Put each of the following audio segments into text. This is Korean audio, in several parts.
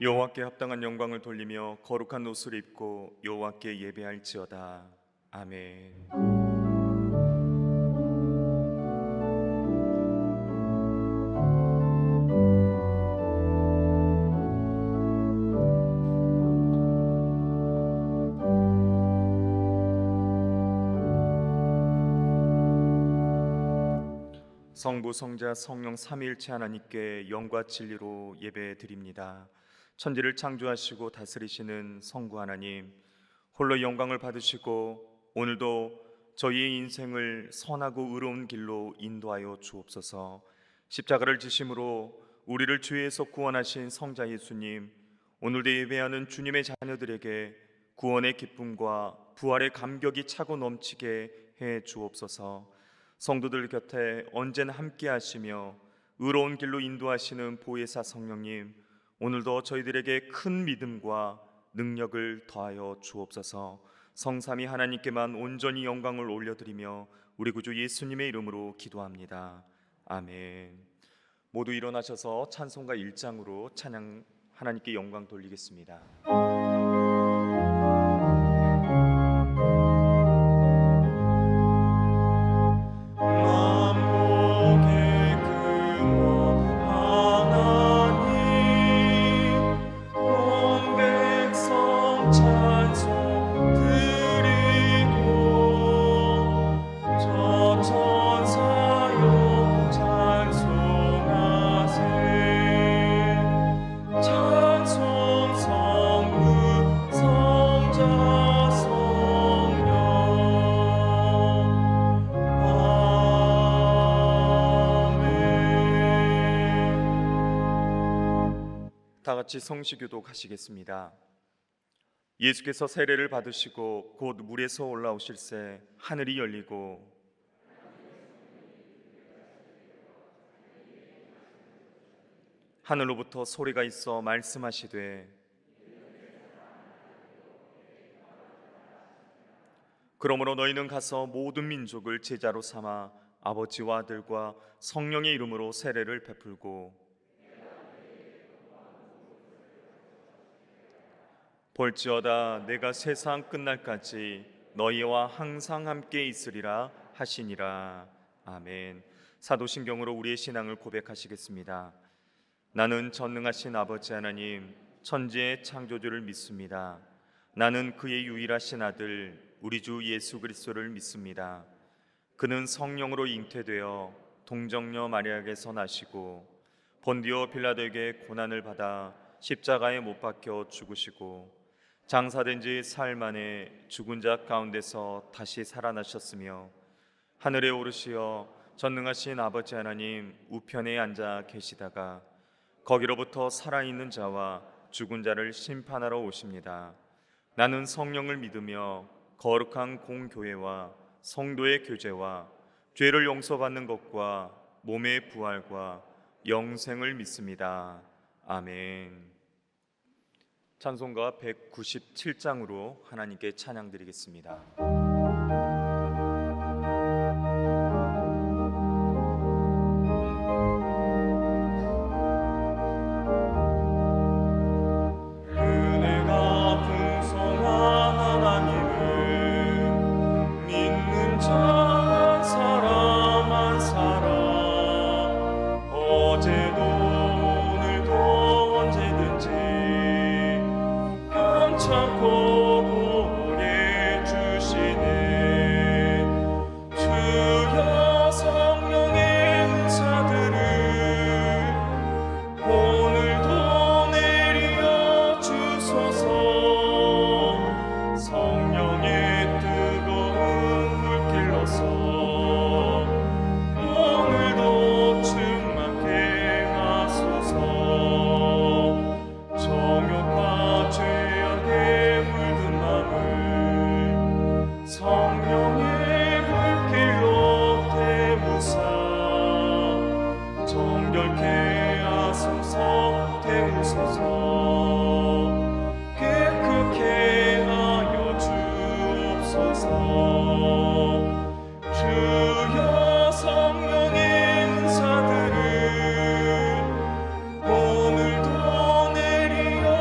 여호와께 합당한 영광을 돌리며 거룩한 옷을 입고 여호와께 예배할지어다. 아멘. 성부, 성자, 성령 삼위일체 하나님께 영과 진리로 예배드립니다. 천지를 창조하시고 다스리시는 성부 하나님, 홀로 영광을 받으시고 오늘도 저희의 인생을 선하고 의로운 길로 인도하여 주옵소서. 십자가를 지심으로 우리를 죄에서 구원하신 성자 예수님, 오늘도 예배하는 주님의 자녀들에게 구원의 기쁨과 부활의 감격이 차고 넘치게 해 주옵소서. 성도들 곁에 언제나 함께 하시며 의로운 길로 인도하시는 보혜사 성령님, 오늘도 저희들에게 큰 믿음과 능력을 더하여 주옵소서. 성삼위 하나님께만 온전히 영광을 올려드리며 우리 구주 예수님의 이름으로 기도합니다. 아멘. 모두 일어나셔서 찬송가 1장으로 찬양 하나님께 영광 돌리겠습니다. 다 같이 성시교독 하시겠습니다. 예수께서 세례를 받으시고 곧 물에서 올라오실새 하늘이 열리고 하늘로부터 소리가 있어 말씀하시되 그러므로 너희는 가서 모든 민족을 제자로 삼아 아버지와 아들과 성령의 이름으로 세례를 베풀고 볼지어다 내가 세상 끝날까지 너희와 항상 함께 있으리라 하시니라. 아멘. 사도신경으로 우리의 신앙을 고백하시겠습니다. 나는 전능하신 아버지 하나님 천지의 창조주를 믿습니다. 나는 그의 유일하신 아들 우리 주 예수 그리스도를 믿습니다. 그는 성령으로 잉태되어 동정녀 마리아에게서 나시고 본디오 빌라도에게 고난을 받아 십자가에 못 박혀 죽으시고 장사된 지 사흘 만에 죽은 자 가운데서 다시 살아나셨으며 하늘에 오르시어 전능하신 아버지 하나님 우편에 앉아 계시다가 거기로부터 살아있는 자와 죽은 자를 심판하러 오십니다. 나는 성령을 믿으며 거룩한 공교회와 성도의 교제와 죄를 용서받는 것과 몸의 부활과 영생을 믿습니다. 아멘. 찬송가 197장으로 하나님께 찬양드리겠습니다. 오늘도 내리어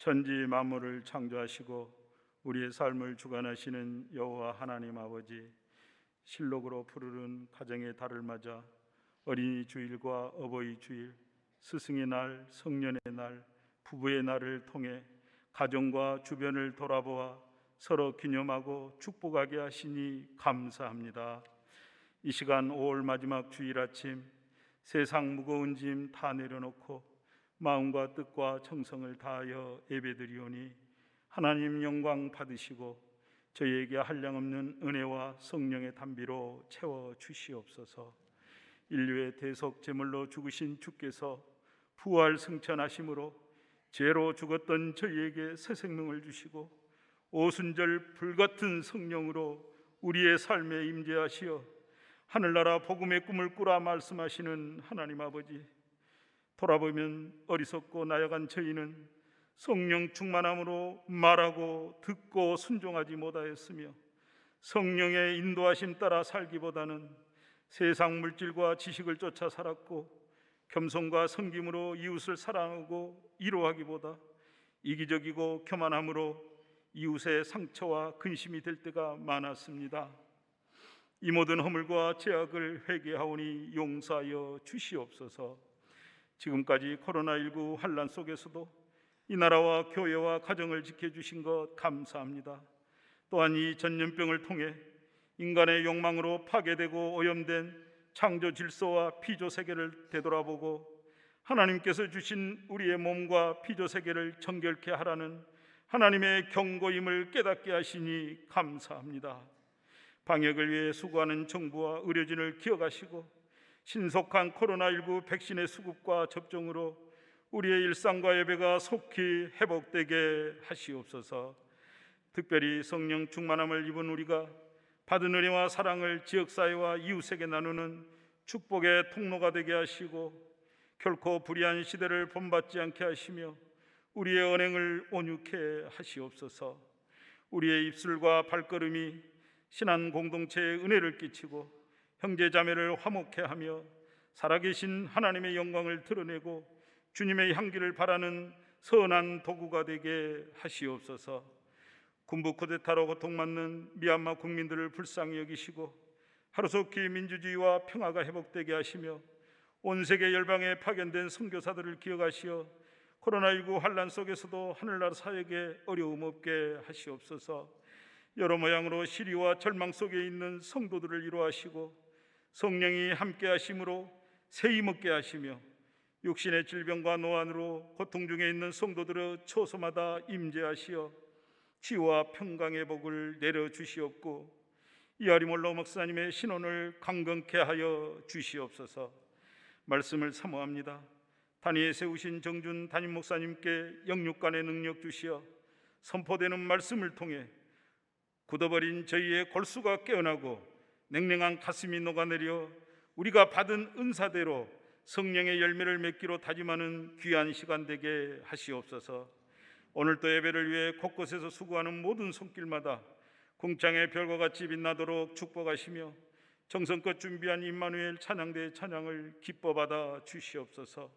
천지 만물을 창조하시고 우리의 삶을 주관하시는 여호와 하나님 아버지, 실록으로 푸르른 가정의 달을 맞아 어린이 주일과 어버이 주일, 스승의 날, 성년의 날, 부부의 날을 통해 가정과 주변을 돌아보아 서로 기념하고 축복하게 하시니 감사합니다. 이 시간 5월 마지막 주일 아침, 세상 무거운 짐 다 내려놓고 마음과 뜻과 정성을 다하여 예배드리오니 하나님 영광 받으시고 저희에게 한량없는 은혜와 성령의 단비로 채워 주시옵소서. 인류의 대속 제물로 죽으신 주께서 부활 승천하심으로 죄로 죽었던 저희에게 새 생명을 주시고 오순절 불같은 성령으로 우리의 삶에 임재하시어 하늘나라 복음의 꿈을 꾸라 말씀하시는 하나님 아버지, 돌아보면 어리석고 나약한 저희는 성령 충만함으로 말하고 듣고 순종하지 못하였으며 성령의 인도하심 따라 살기보다는 세상 물질과 지식을 쫓아 살았고 겸손과 섬김으로 이웃을 사랑하고 이로하기보다 이기적이고 교만함으로 이웃의 상처와 근심이 될 때가 많았습니다. 이 모든 허물과 죄악을 회개하오니 용서하여 주시옵소서. 지금까지 코로나19 환난 속에서도 이 나라와 교회와 가정을 지켜주신 것 감사합니다. 또한 이 전염병을 통해 인간의 욕망으로 파괴되고 오염된 창조 질서와 피조 세계를 되돌아보고 하나님께서 주신 우리의 몸과 피조 세계를 정결케 하라는 하나님의 경고임을 깨닫게 하시니 감사합니다. 방역을 위해 수고하는 정부와 의료진을 기억하시고 신속한 코로나19 백신의 수급과 접종으로 우리의 일상과 예배가 속히 회복되게 하시옵소서. 특별히 성령 충만함을 입은 우리가 받은 은혜와 사랑을 지역사회와 이웃에게 나누는 축복의 통로가 되게 하시고 결코 불의한 시대를 본받지 않게 하시며 우리의 언행을 온유케 하시옵소서. 우리의 입술과 발걸음이 신한 공동체에 은혜를 끼치고 형제자매를 화목케 하며 살아계신 하나님의 영광을 드러내고 주님의 향기를 바라는 선한 도구가 되게 하시옵소서. 군부 쿠데타로 고통받는 미얀마 국민들을 불쌍히 여기시고 하루속히 민주주의와 평화가 회복되게 하시며 온 세계 열방에 파견된 선교사들을 기억하시어 코로나19 환난 속에서도 하늘나라 사역에 어려움 없게 하시옵소서. 여러 모양으로 시리와 절망 속에 있는 성도들을 위로하시고 성령이 함께 하심으로 새 힘 얻게 하시며 육신의 질병과 노안으로 고통 중에 있는 성도들의 처소마다 임재하시어 치유와 평강의 복을 내려주시옵고 이아리몰로 목사님의 신원을 강건케 하여 주시옵소서. 말씀을 사모합니다. 단위에 세우신 정준 담임 목사님께 영육간의 능력 주시어 선포되는 말씀을 통해 굳어버린 저희의 골수가 깨어나고 냉랭한 가슴이 녹아내려 우리가 받은 은사대로 성령의 열매를 맺기로 다짐하는 귀한 시간 되게 하시옵소서. 오늘도 예배를 위해 곳곳에서 수고하는 모든 손길마다 궁창의 별과 같이 빛나도록 축복하시며 정성껏 준비한 임마누엘 찬양대의 찬양을 기뻐 받아 주시옵소서.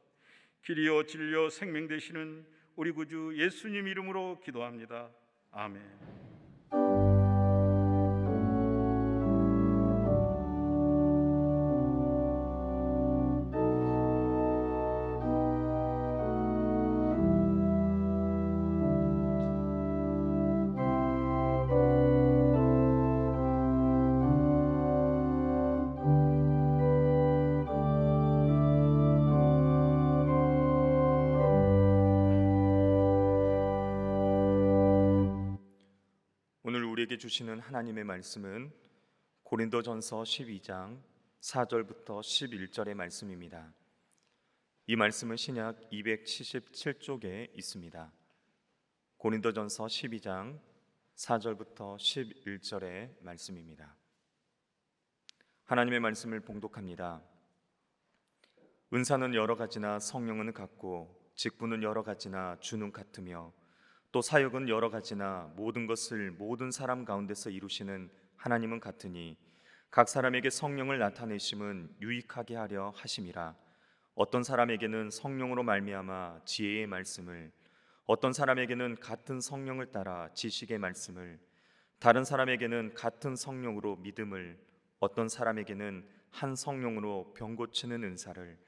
길이요 진리요 생명 되시는 우리 구주 예수님 이름으로 기도합니다. 아멘. 오늘 우리에게 주시는 하나님의 말씀은 고린도전서 12장 4절부터 11절의 말씀입니다. 이 말씀은 신약 277쪽에 있습니다. 고린도전서 12장 4절부터 11절의 말씀입니다. 하나님의 말씀을 봉독합니다. 은사는 여러 가지나 성령은 같고 직분은 여러 가지나 주는 같으며 또 사역은 여러 가지나 모든 것을 모든 사람 가운데서 이루시는 하나님은 같으니 각 사람에게 성령을 나타내심은 유익하게 하려 하심이라. 어떤 사람에게는 성령으로 말미암아 지혜의 말씀을, 어떤 사람에게는 같은 성령을 따라 지식의 말씀을, 다른 사람에게는 같은 성령으로 믿음을, 어떤 사람에게는 한 성령으로 병 고치는 은사를,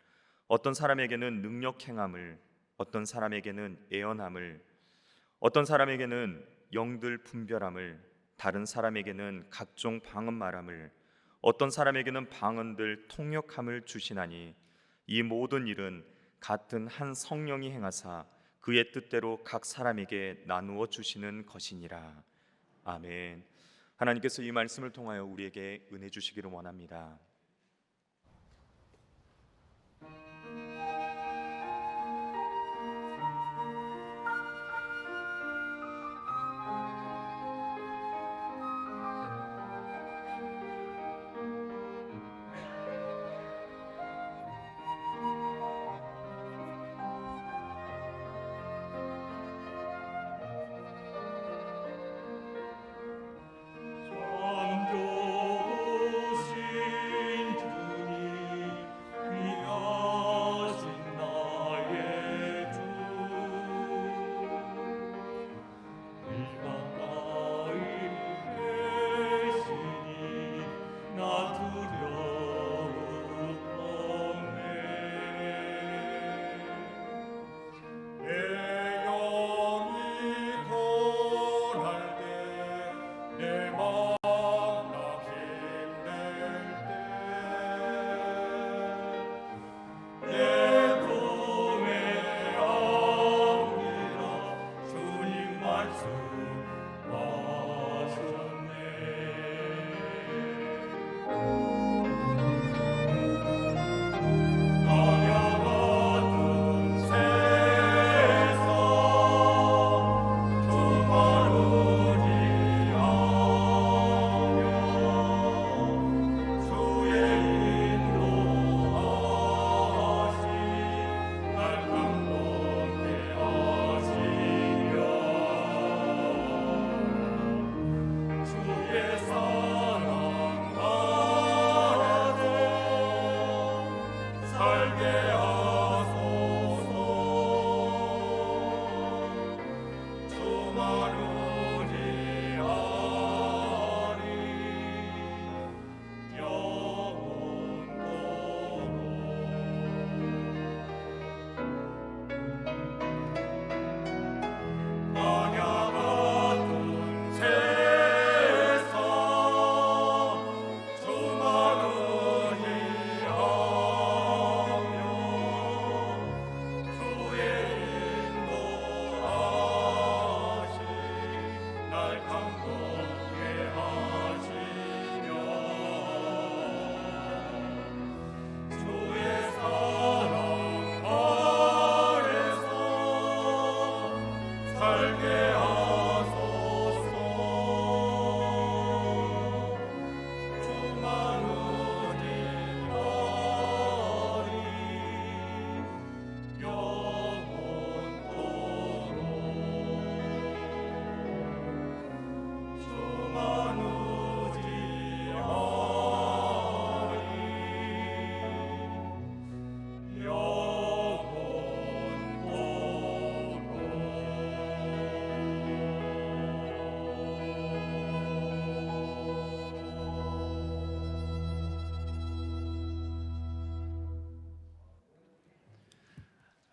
어떤 사람에게는 능력 행함을, 어떤 사람에게는 애언함을, 어떤 사람에게는 영들 분별함을, 다른 사람에게는 각종 방언 말함을, 어떤 사람에게는 방언들 통역함을 주시나니 이 모든 일은 같은 한 성령이 행하사 그의 뜻대로 각 사람에게 나누어 주시는 것이니라. 아멘. 하나님께서 이 말씀을 통하여 우리에게 은혜 주시기를 원합니다.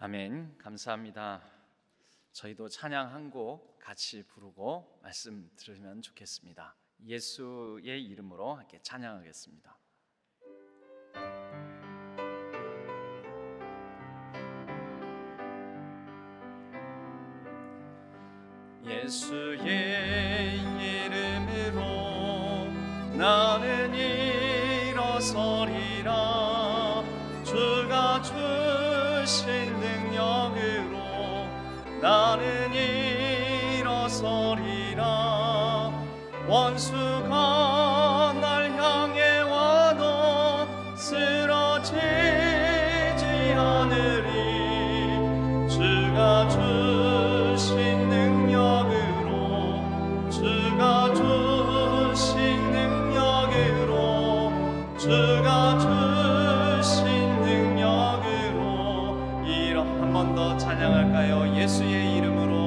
아멘. 감사합니다. 저희도 찬양 한 곡 같이 부르고 말씀 들으면 좋겠습니다. 예수의 이름으로 함께 찬양하겠습니다. 예수의 이름으로 나는 일어서리라. 주가 주신 능력으로 나는 일어서리라. 원수가 날 향해 와도 쓰러지지 않으리. 주가 주신 능력으로 주가 주신 능력으로 주가 주신 능력으로 한 번 더 찬양할까요? 예수의 이름으로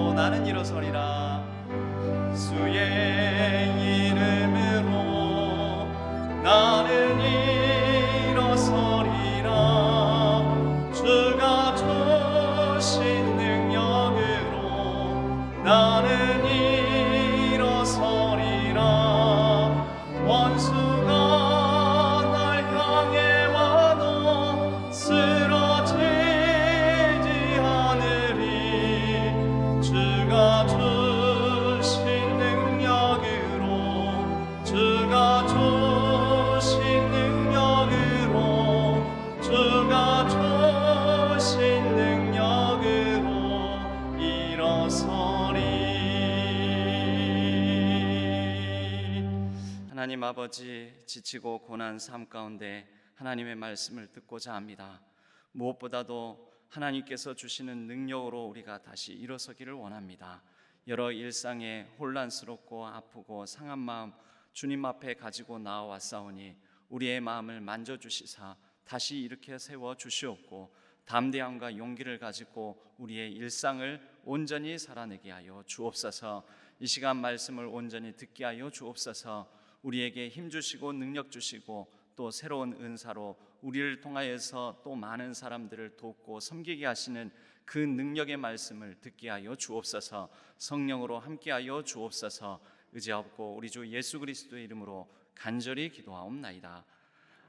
하나님 아버지, 지치고 고난 삶 가운데 하나님의 말씀을 듣고자 합니다. 무엇보다도 하나님께서 주시는 능력으로 우리가 다시 일어서기를 원합니다. 여러 일상에 혼란스럽고 아프고 상한 마음 주님 앞에 가지고 나와왔사오니 우리의 마음을 만져주시사 다시 일으켜 세워 주시옵고 담대함과 용기를 가지고 우리의 일상을 온전히 살아내게 하여 주옵소서. 이 시간 말씀을 온전히 듣게 하여 주옵소서. 우리에게 힘 주시고 능력 주시고 또 새로운 은사로 우리를 통하여서 또 많은 사람들을 돕고 섬기게 하시는 그 능력의 말씀을 듣게 하여 주옵소서. 성령으로 함께하여 주옵소서. 의지하옵고 우리 주 예수 그리스도의 이름으로 간절히 기도하옵나이다.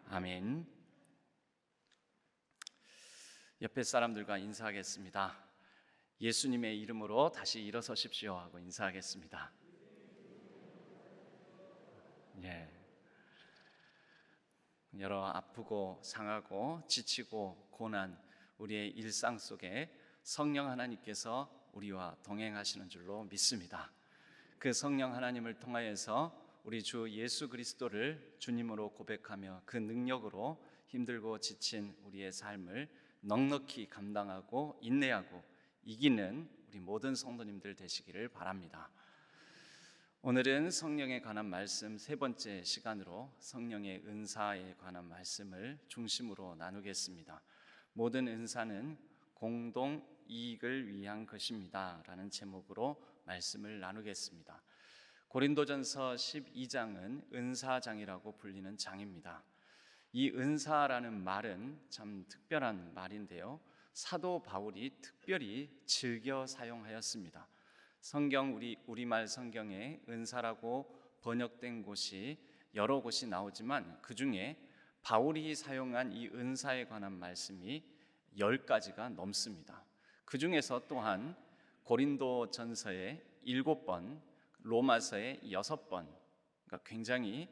아멘. 옆에 사람들과 인사하겠습니다. 예수님의 이름으로 다시 일어서십시오 하고 인사하겠습니다. 예. 여러 아프고 상하고 지치고 고난 우리의 일상 속에 성령 하나님께서 우리와 동행하시는 줄로 믿습니다. 그 성령 하나님을 통하여서 우리 주 예수 그리스도를 주님으로 고백하며 그 능력으로 힘들고 지친 우리의 삶을 넉넉히 감당하고 인내하고 이기는 우리 모든 성도님들 되시기를 바랍니다. 오늘은 성령에 관한 말씀 세 번째 시간으로 성령의 은사에 관한 말씀을 중심으로 나누겠습니다. 모든 은사는 공동 이익을 위한 것입니다 라는 제목으로 말씀을 나누겠습니다. 고린도전서 12장은 은사장이라고 불리는 장입니다. 이 은사라는 말은 참 특별한 말인데요, 사도 바울이 특별히 즐겨 사용하였습니다. 성경 우리말 성경에 은사라고 번역된 곳이 여러 곳이 나오지만 그 중에 바울이 사용한 이 은사에 관한 말씀이 10가지가 넘습니다. 그 중에서 또한 고린도전서에 7번, 로마서에 6번, 그러니까 굉장히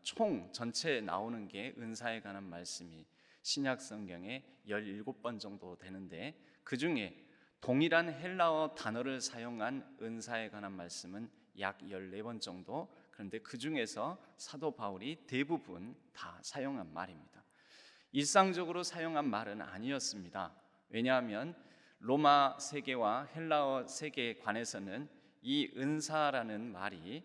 총 전체에 나오는 게 은사에 관한 말씀이 신약 성경에 17번 정도 되는데 그 중에 동일한 헬라어 단어를 사용한 은사에 관한 말씀은 약 14번 정도, 그런데 그 중에서 사도 바울이 대부분 다 사용한 말입니다. 일상적으로 사용한 말은 아니었습니다. 왜냐하면 로마 세계와 헬라어 세계에 관해서는 이 은사라는 말이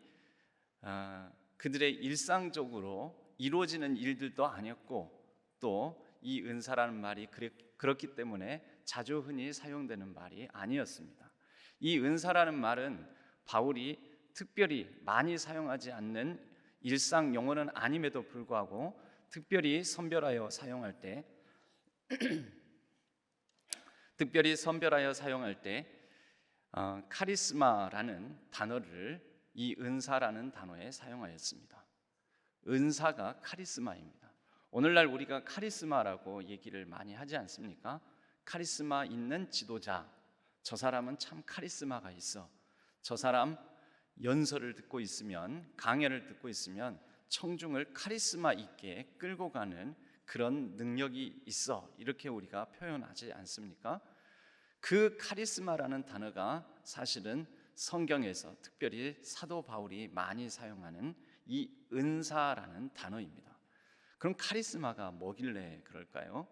그들의 일상적으로 이루어지는 일들도 아니었고 또 이 은사라는 말이 그렇기 때문에 자주 흔히 사용되는 말이 아니었습니다. 이 은사라는 말은 바울이 특별히 많이 사용하지 않는 일상 용어는 아님에도 불구하고 특별히 선별하여 사용할 때 카리스마라는 단어를 이 은사라는 단어에 사용하였습니다. 은사가 카리스마입니다. 오늘날 우리가 카리스마라고 얘기를 많이 하지 않습니까? 카리스마 있는 지도자, 저 사람은 참 카리스마가 있어, 저 사람 연설을 듣고 있으면, 강연을 듣고 있으면 청중을 카리스마 있게 끌고 가는 그런 능력이 있어, 이렇게 우리가 표현하지 않습니까? 그 카리스마라는 단어가 사실은 성경에서 특별히 사도 바울이 많이 사용하는 이 은사라는 단어입니다. 그럼 카리스마가 뭐길래 그럴까요?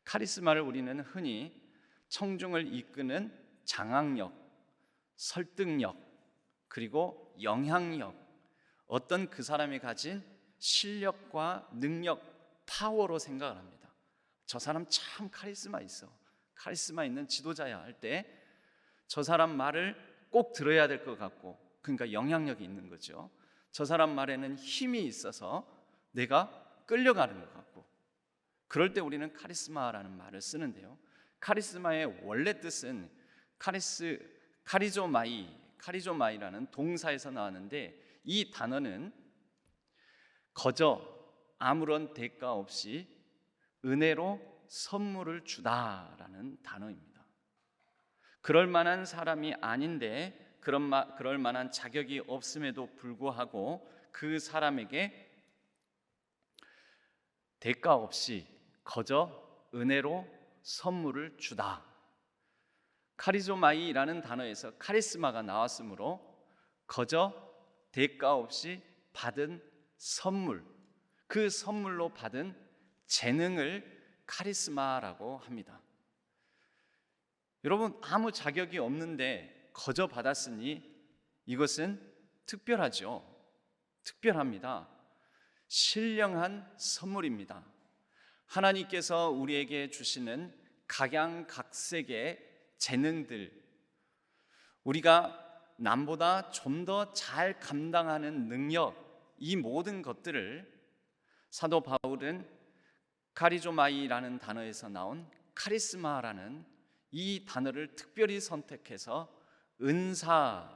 카리스마를 우리는 흔히 청중을 이끄는 장악력, 설득력, 그리고 영향력, 어떤 그 사람이 가진 실력과 능력, 파워로 생각을 합니다. 저 사람 참 카리스마 있어, 카리스마 있는 지도자야 할 때 저 사람 말을 꼭 들어야 될 것 같고, 그러니까 영향력이 있는 거죠. 저 사람 말에는 힘이 있어서 내가 끌려가는 것 같고, 그럴 때 우리는 카리스마라는 말을 쓰는데요, 카리스마의 원래 뜻은 카리조마이라는 동사에서 나왔는데, 이 단어는 거저 아무런 대가 없이 은혜로 선물을 주다라는 단어입니다. 그럴 만한 사람이 아닌데, 그럴 만한 자격이 없음에도 불구하고 그 사람에게 대가 없이 거저 은혜로 선물을 주다. 카리조마이라는 단어에서 카리스마가 나왔으므로 거저 대가 없이 받은 선물, 그 선물로 받은 재능을 카리스마라고 합니다. 여러분, 아무 자격이 없는데 거저 받았으니 이것은 특별하죠. 특별합니다. 신령한 선물입니다. 하나님께서 우리에게 주시는 각양각색의 재능들, 우리가 남보다 좀 더 잘 감당하는 능력, 이 모든 것들을 사도 바울은 카리조마이라는 단어에서 나온 카리스마라는 이 단어를 특별히 선택해서 은사라고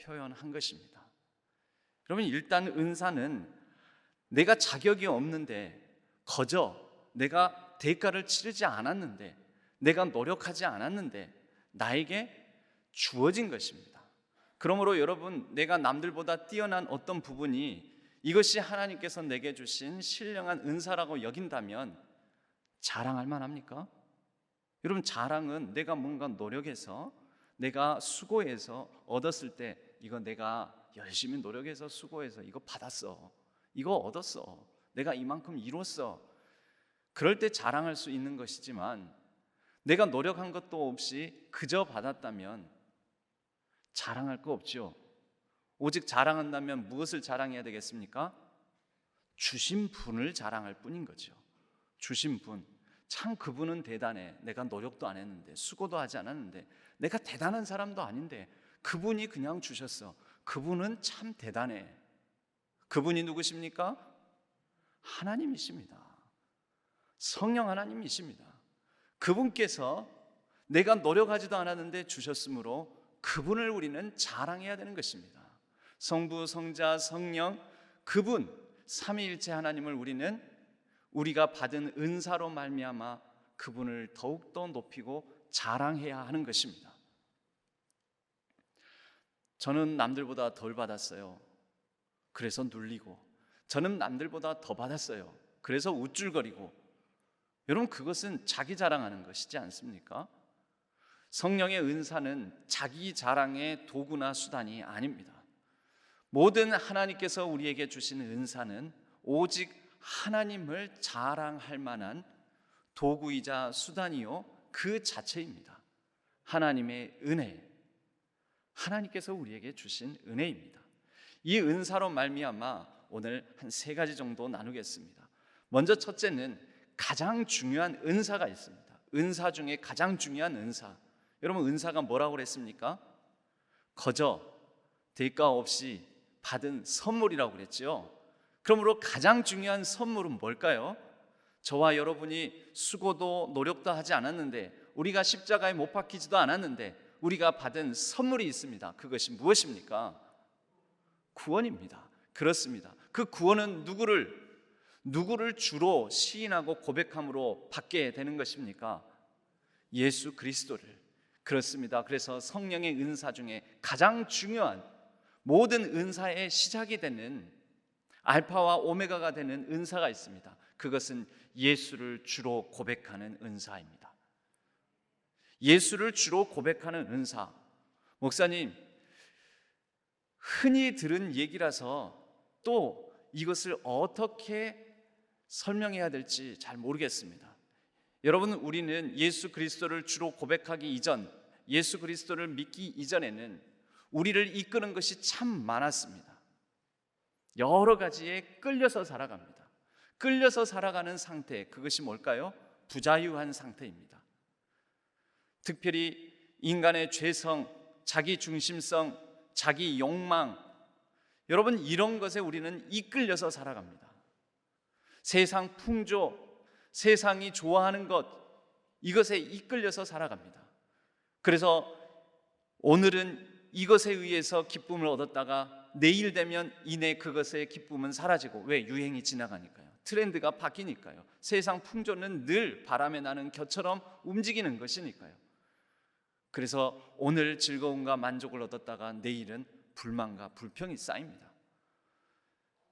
표현한 것입니다. 여러분, 일단 은사는 내가 자격이 없는데, 거저 내가 대가를 치르지 않았는데, 내가 노력하지 않았는데 나에게 주어진 것입니다. 그러므로 여러분, 내가 남들보다 뛰어난 어떤 부분이 이것이 하나님께서 내게 주신 신령한 은사라고 여긴다면 자랑할 만합니까? 여러분, 자랑은 내가 뭔가 노력해서, 내가 수고해서 얻었을 때, 이거 내가 열심히 노력해서 수고해서 이거 받았어, 이거 얻었어, 내가 이만큼 이뤘어, 그럴 때 자랑할 수 있는 것이지만, 내가 노력한 것도 없이 그저 받았다면 자랑할 거 없죠. 오직 자랑한다면 무엇을 자랑해야 되겠습니까? 주신 분을 자랑할 뿐인 거죠. 주신 분, 참 그분은 대단해. 내가 노력도 안 했는데, 수고도 하지 않았는데, 내가 대단한 사람도 아닌데 그분이 그냥 주셨어. 그분은 참 대단해. 그분이 누구십니까? 하나님이십니다. 성령 하나님이십니다. 그분께서 내가 노력하지도 않았는데 주셨으므로 그분을 우리는 자랑해야 되는 것입니다. 성부, 성자, 성령, 그분 삼위일체 하나님을 우리는 우리가 받은 은사로 말미암아 그분을 더욱더 높이고 자랑해야 하는 것입니다. 저는 남들보다 덜 받았어요. 그래서 눌리고, 저는 남들보다 더 받았어요. 그래서 우쭐거리고. 여러분, 그것은 자기 자랑하는 것이지 않습니까? 성령의 은사는 자기 자랑의 도구나 수단이 아닙니다. 모든 하나님께서 우리에게 주신 은사는 오직 하나님을 자랑할 만한 도구이자 수단이요, 그 자체입니다. 하나님의 은혜, 하나님께서 우리에게 주신 은혜입니다. 이 은사로 말미암아 오늘 한 3가지 정도 나누겠습니다. 먼저 첫째는 가장 중요한 은사가 있습니다. 은사 중에 가장 중요한 은사, 여러분, 은사가 뭐라고 그랬습니까? 거저 대가 없이 받은 선물이라고 그랬죠. 그러므로 가장 중요한 선물은 뭘까요? 저와 여러분이 수고도 노력도 하지 않았는데, 우리가 십자가에 못 박히지도 않았는데 우리가 받은 선물이 있습니다. 그것이 무엇입니까? 구원입니다. 그렇습니다. 그 구원은 누구를 주로 시인하고 고백함으로 받게 되는 것입니까? 예수 그리스도를. 그렇습니다. 그래서 성령의 은사 중에 가장 중요한, 모든 은사의 시작이 되는, 알파와 오메가가 되는 은사가 있습니다. 그것은 예수를 주로 고백하는 은사입니다. 예수를 주로 고백하는 은사. 목사님, 흔히 들은 얘기라서 또 이것을 어떻게 설명해야 될지 잘 모르겠습니다. 여러분, 우리는 예수 그리스도를 주로 고백하기 이전, 예수 그리스도를 믿기 이전에는 우리를 이끄는 것이 참 많았습니다. 여러 가지에 끌려서 살아갑니다. 끌려서 살아가는 상태, 그것이 뭘까요? 부자유한 상태입니다. 특별히 인간의 죄성, 자기 중심성, 자기 욕망, 여러분, 이런 것에 우리는 이끌려서 살아갑니다. 세상 풍조, 세상이 좋아하는 것, 이것에 이끌려서 살아갑니다. 그래서 오늘은 이것에 의해서 기쁨을 얻었다가 내일 되면 이내 그것의 기쁨은 사라지고, 왜? 유행이 지나가니까요. 트렌드가 바뀌니까요. 세상 풍조는 늘 바람에 나는 겨처럼 움직이는 것이니까요. 그래서 오늘 즐거움과 만족을 얻었다가 내일은 불만과 불평이 쌓입니다.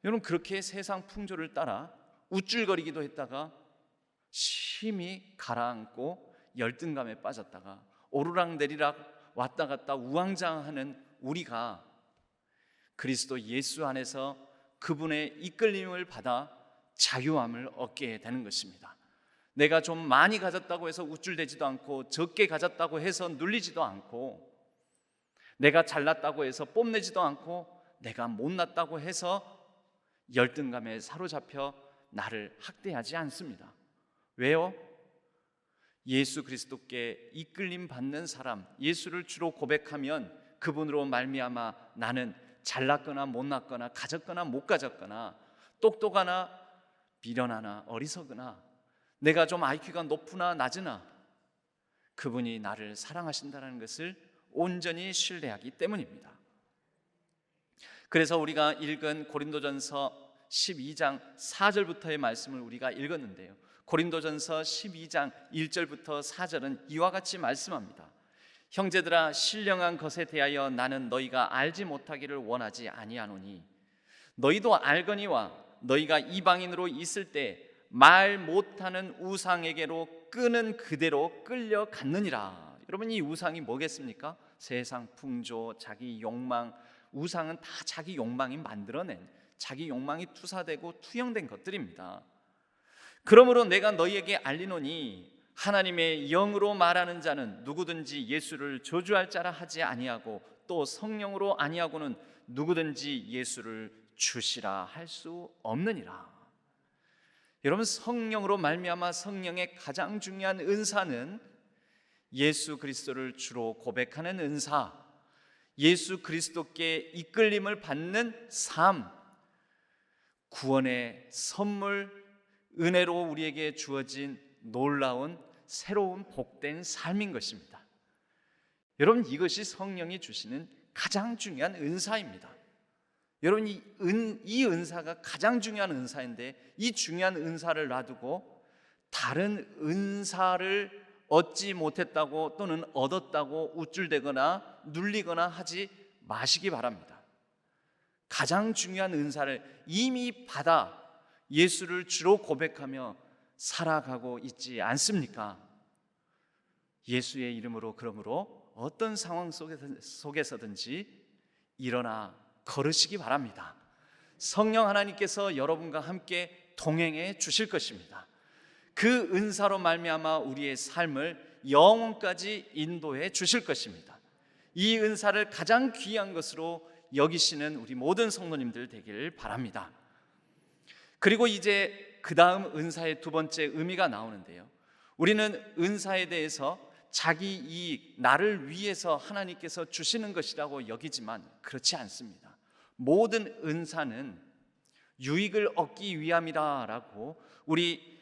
여러분, 그렇게 세상 풍조를 따라 우쭐거리기도 했다가 심히 가라앉고 열등감에 빠졌다가 오르락내리락 왔다 갔다 우왕좌왕하는 우리가 그리스도 예수 안에서 그분의 이끌림을 받아 자유함을 얻게 되는 것입니다. 내가 좀 많이 가졌다고 해서 우쭐대지도 않고, 적게 가졌다고 해서 눌리지도 않고, 내가 잘났다고 해서 뽐내지도 않고, 내가 못났다고 해서 열등감에 사로잡혀 나를 학대하지 않습니다. 왜요? 예수 그리스도께 이끌림 받는 사람, 예수를 주로 고백하면 그분으로 말미암아 나는 잘났거나 못났거나 가졌거나 못 가졌거나 똑똑하나 미련하나 어리석으나 내가 좀 IQ가 높으나 낮으나 그분이 나를 사랑하신다는 것을 온전히 신뢰하기 때문입니다. 그래서 우리가 읽은 고린도전서 12장 4절부터의 말씀을 우리가 읽었는데요, 고린도전서 12장 1절부터 4절은 이와 같이 말씀합니다. 형제들아, 신령한 것에 대하여 나는 너희가 알지 못하기를 원하지 아니하노니 너희도 알거니와 너희가 이방인으로 있을 때 말 못하는 우상에게로 끄는 그대로 끌려갔느니라. 여러분, 이 우상이 뭐겠습니까? 세상 풍조, 자기 욕망. 우상은 다 자기 욕망이 만들어낸, 자기 욕망이 투사되고 투영된 것들입니다. 그러므로 내가 너희에게 알리노니 하나님의 영으로 말하는 자는 누구든지 예수를 저주할 자라 하지 아니하고 또 성령으로 아니하고는 누구든지 예수를 주시라 할 수 없느니라. 여러분, 성령으로 말미암아 성령의 가장 중요한 은사는 예수 그리스도를 주로 고백하는 은사, 예수 그리스도께 이끌림을 받는 삶, 구원의 선물, 은혜로 우리에게 주어진 놀라운 새로운 복된 삶인 것입니다. 여러분, 이것이 성령이 주시는 가장 중요한 은사입니다. 여러분, 이 은사가 가장 중요한 은사인데 이 중요한 은사를 놔두고 다른 은사를 얻지 못했다고 또는 얻었다고 우쭐대거나 눌리거나 하지 마시기 바랍니다. 가장 중요한 은사를 이미 받아 예수를 주로 고백하며 살아가고 있지 않습니까? 예수의 이름으로 그러므로 어떤 상황 속에서든지 일어나 걸으시기 바랍니다. 성령 하나님께서 여러분과 함께 동행해 주실 것입니다. 그 은사로 말미암아 우리의 삶을 영원까지 인도해 주실 것입니다. 이 은사를 가장 귀한 것으로 여기시는 우리 모든 성도님들 되길 바랍니다. 그리고 이제 그 다음 은사의 두 번째 의미가 나오는데요, 우리는 은사에 대해서 자기 이익, 나를 위해서 하나님께서 주시는 것이라고 여기지만 그렇지 않습니다. 모든 은사는 유익을 얻기 위함이라고 우리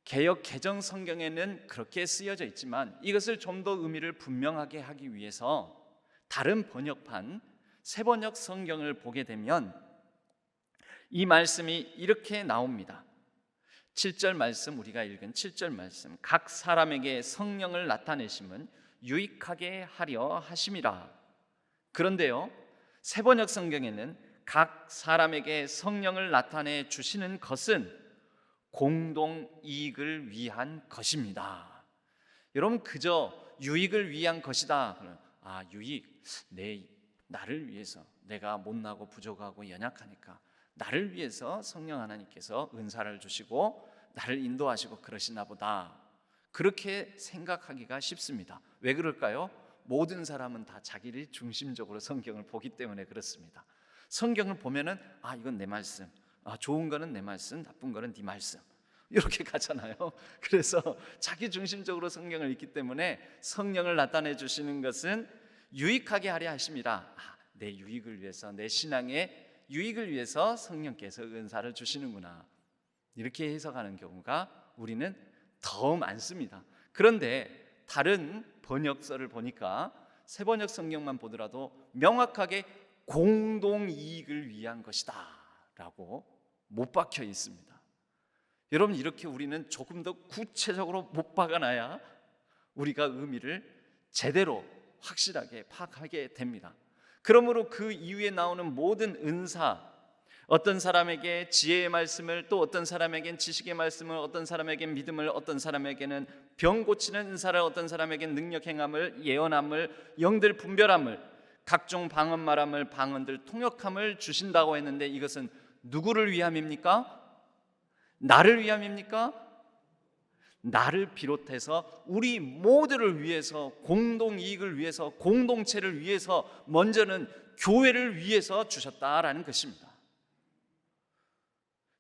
개역 개정 성경에는 그렇게 쓰여져 있지만 이것을 좀 더 의미를 분명하게 하기 위해서 다른 번역판 새번역 성경을 보게 되면 이 말씀이 이렇게 나옵니다. 7절 말씀, 우리가 읽은 7절 말씀, 각 사람에게 성령을 나타내심은 유익하게 하려 하심이라. 그런데요, 새번역 성경에는 각 사람에게 성령을 나타내 주시는 것은 공동 이익을 위한 것입니다. 여러분, 그저 유익을 위한 것이다. 유익, 나를 위해서, 내가 못나고 부족하고 연약하니까 나를 위해서 성령 하나님께서 은사를 주시고 나를 인도하시고 그러시나 보다, 그렇게 생각하기가 쉽습니다. 왜 그럴까요? 모든 사람은 다 자기를 중심적으로 성경을 보기 때문에 그렇습니다. 성경을 보면은 이건 내 말씀, 좋은 거는 내 말씀, 나쁜 거는 네 말씀, 이렇게 가잖아요. 그래서 자기 중심적으로 성경을 읽기 때문에 성령을 나타내 주시는 것은 유익하게 하려 하심이라. 내 유익을 위해서, 내 신앙의 유익을 위해서 성령께서 은사를 주시는구나, 이렇게 해석하는 경우가 우리는 더 많습니다. 그런데 다른 번역서를 보니까 새번역 성경만 보더라도 명확하게 공동 이익을 위한 것이다 라고 못 박혀 있습니다. 여러분, 이렇게 우리는 조금 더 구체적으로 못 박아놔야 우리가 의미를 제대로 확실하게 파악하게 됩니다. 그러므로 그 이후에 나오는 모든 은사, 어떤 사람에게 지혜의 말씀을, 또 어떤 사람에겐 지식의 말씀을, 어떤 사람에겐 믿음을, 어떤 사람에게는 병 고치는 은사를, 어떤 사람에겐 능력 행함을, 예언함을, 영들 분별함을, 각종 방언 말함을 방언들 통역함을 주신다고 했는데 이것은 누구를 위함입니까? 나를 위함입니까? 나를 비롯해서 우리 모두를 위해서, 공동 이익을 위해서, 공동체를 위해서, 먼저는 교회를 위해서 주셨다라는 것입니다.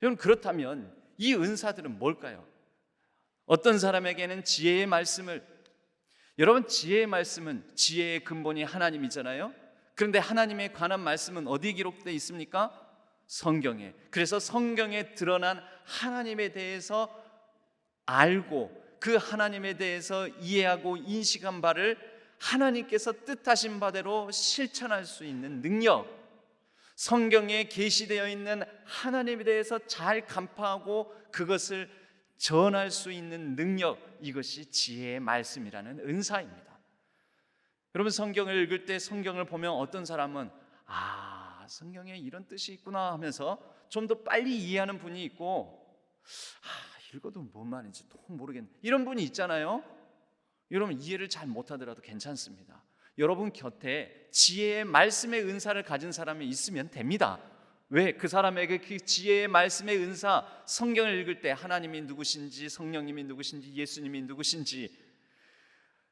여러분, 그렇다면 이 은사들은 뭘까요? 어떤 사람에게는 지혜의 말씀을, 여러분, 지혜의 말씀은 지혜의 근본이 하나님이잖아요. 그런데 하나님에 관한 말씀은 어디 기록되어 있습니까? 성경에. 그래서 성경에 드러난 하나님에 대해서 알고 그 하나님에 대해서 이해하고 인식한 바를 하나님께서 뜻하신 바대로 실천할 수 있는 능력, 성경에 계시되어 있는 하나님에 대해서 잘 간파하고 그것을 전할 수 있는 능력, 이것이 지혜의 말씀이라는 은사입니다. 여러분, 성경을 읽을 때 성경을 보면 어떤 사람은 성경에 이런 뜻이 있구나 하면서 좀 더 빨리 이해하는 분이 있고, 읽어도 뭔 말인지 통 모르겠네, 이런 분이 있잖아요. 여러분, 이해를 잘 못하더라도 괜찮습니다. 여러분 곁에 지혜의 말씀의 은사를 가진 사람이 있으면 됩니다. 왜? 그 사람에게 그 지혜의 말씀의 은사, 성경을 읽을 때 하나님이 누구신지, 성령님이 누구신지, 예수님이 누구신지,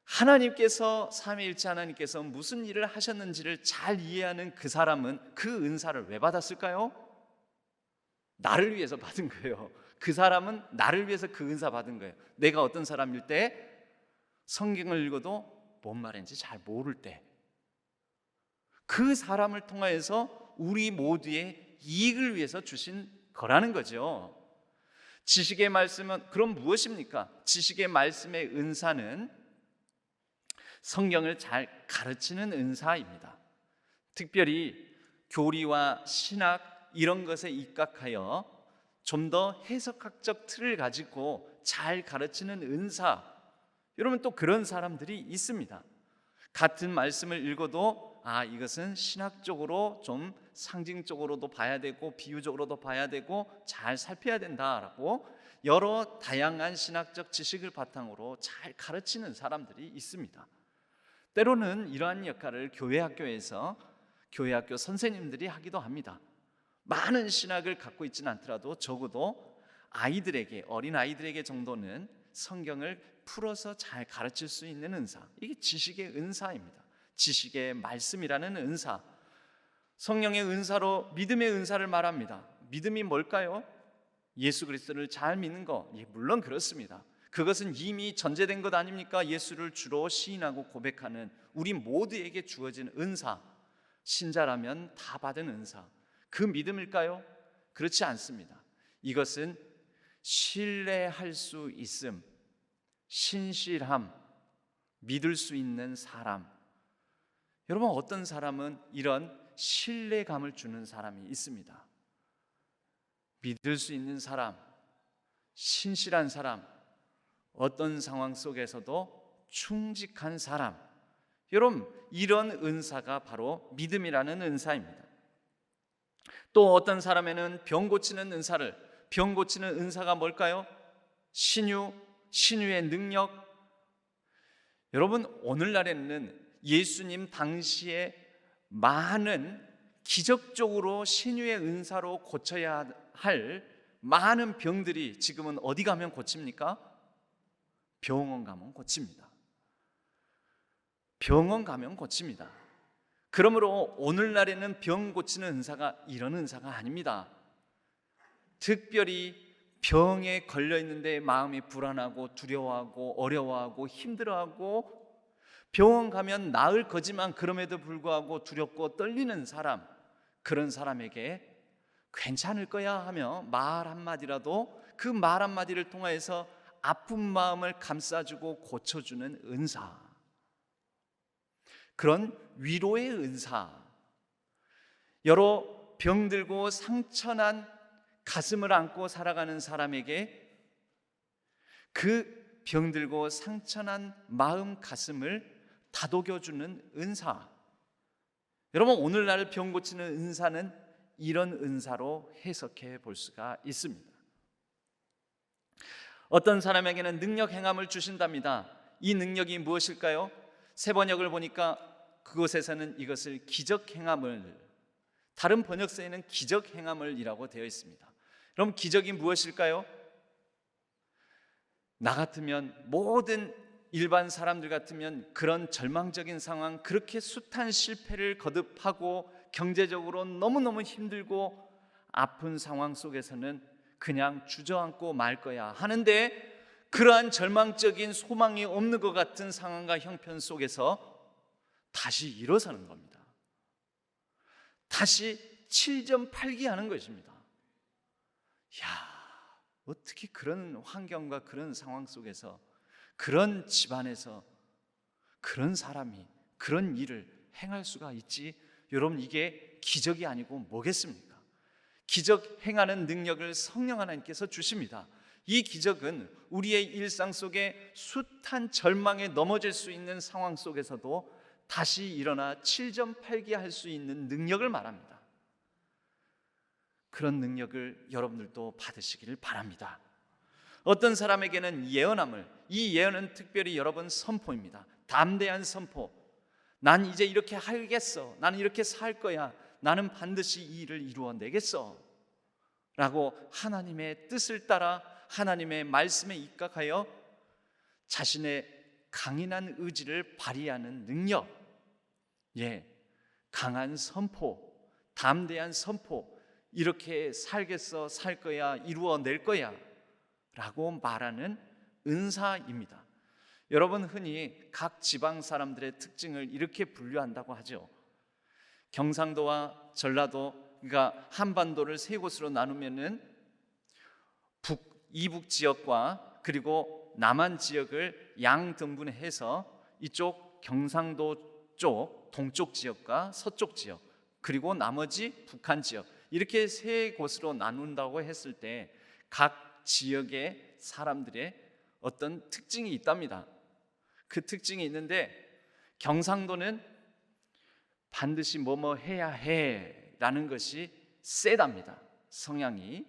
하나님께서, 삼위일체 하나님께서 무슨 일을 하셨는지를 잘 이해하는 그 사람은 그 은사를 왜 받았을까요? 나를 위해서 받은 거예요. 그 사람은 나를 위해서 그 은사 받은 거예요. 내가 어떤 사람일 때 성경을 읽어도 뭔 말인지 잘 모를 때, 그 사람을 통하여서 우리 모두의 이익을 위해서 주신 거라는 거죠. 지식의 말씀은 그럼 무엇입니까? 지식의 말씀의 은사는 성경을 잘 가르치는 은사입니다. 특별히 교리와 신학 이런 것에 입각하여 좀 더 해석학적 틀을 가지고 잘 가르치는 은사, 여러분 또 그런 사람들이 있습니다. 같은 말씀을 읽어도 이것은 신학적으로 좀 상징적으로도 봐야 되고 비유적으로도 봐야 되고 잘 살펴야 된다라고 여러 다양한 신학적 지식을 바탕으로 잘 가르치는 사람들이 있습니다. 때로는 이러한 역할을 교회 학교에서 교회 학교 선생님들이 하기도 합니다. 많은 신학을 갖고 있지는 않더라도 적어도 아이들에게, 어린 아이들에게 정도는 성경을 풀어서 잘 가르칠 수 있는 은사, 이게 지식의 은사입니다. 지식의 말씀이라는 은사, 성령의 은사로 믿음의 은사를 말합니다. 믿음이 뭘까요? 예수 그리스도를 잘 믿는 것, 물론 그렇습니다. 그것은 이미 전제된 것 아닙니까? 예수를 주로 시인하고 고백하는 우리 모두에게 주어진 은사, 신자라면 다 받은 은사, 그 믿음일까요? 그렇지 않습니다. 이것은 신뢰할 수 있음, 신실함, 믿을 수 있는 사람. 여러분, 어떤 사람은 이런 신뢰감을 주는 사람이 있습니다. 믿을 수 있는 사람, 신실한 사람, 어떤 상황 속에서도 충직한 사람. 여러분, 이런 은사가 바로 믿음이라는 은사입니다. 또 어떤 사람에는 병 고치는 은사를, 병 고치는 은사가 뭘까요? 신유의 능력. 여러분, 오늘날에는 예수님 당시에 많은 기적적으로 신유의 은사로 고쳐야 할 많은 병들이 지금은 어디 가면 고칩니까? 병원 가면 고칩니다. 병원 가면 고칩니다. 그러므로 오늘날에는 병 고치는 은사가 이런 은사가 아닙니다. 특별히 병에 걸려 있는데 마음이 불안하고 두려워하고 어려워하고 힘들어하고 병원 가면 나을 거지만 그럼에도 불구하고 두렵고 떨리는 사람, 그런 사람에게 괜찮을 거야 하며 말 한마디라도 그 말 한마디를 통해서 아픈 마음을 감싸주고 고쳐주는 은사, 그런 위로의 은사. 여러 병들고 상처난 가슴을 안고 살아가는 사람에게 그 병들고 상처난 마음 가슴을 다독여주는 은사. 여러분, 오늘날 병 고치는 은사는 이런 은사로 해석해 볼 수가 있습니다. 어떤 사람에게는 능력 행함을 주신답니다. 이 능력이 무엇일까요? 세 번역을 보니까 그곳에서는 이것을 기적 행함을, 다른 번역서에는 기적 행함을이라고 되어 있습니다. 그럼 기적이 무엇일까요? 나 같으면, 모든 일반 사람들 같으면 그런 절망적인 상황, 그렇게 숱한 실패를 거듭하고 경제적으로 너무너무 힘들고 아픈 상황 속에서는 그냥 주저앉고 말 거야 하는데, 그러한 절망적인 소망이 없는 것 같은 상황과 형편 속에서 다시 일어서는 겁니다. 다시 7점8기 하는 것입니다. 야, 어떻게 그런 환경과 그런 상황 속에서, 그런 집안에서 그런 사람이 그런 일을 행할 수가 있지? 여러분, 이게 기적이 아니고 뭐겠습니까? 기적 행하는 능력을 성령 하나님께서 주십니다. 이 기적은 우리의 일상 속에 숱한 절망에 넘어질 수 있는 상황 속에서도 다시 일어나 7점8기 할 수 있는 능력을 말합니다. 그런 능력을 여러분들도 받으시기를 바랍니다. 어떤 사람에게는 예언함을, 이 예언은 특별히 여러분 선포입니다. 담대한 선포. 난 이제 이렇게 하겠어. 나는 이렇게 살 거야. 나는 반드시 이 일을 이루어내겠어 라고 하나님의 뜻을 따라 하나님의 말씀에 입각하여 자신의 강인한 의지를 발휘하는 능력, 강한 선포, 담대한 선포, 이렇게 살겠어, 살 거야, 이루어낼 거야 라고 말하는 은사입니다. 여러분, 흔히 각 지방 사람들의 특징을 이렇게 분류한다고 하죠. 경상도와 전라도, 그러니까 한반도를 세 곳으로 나누면은 이북 지역과 그리고 남한 지역을 양등분해서 이쪽 경상도 쪽 동쪽 지역과 서쪽 지역, 그리고 나머지 북한 지역, 이렇게 세 곳으로 나눈다고 했을 때 각 지역의 사람들의 어떤 특징이 있답니다. 그 특징이 있는데, 경상도는 반드시 뭐뭐 해야 해 라는 것이 세답니다. 성향이.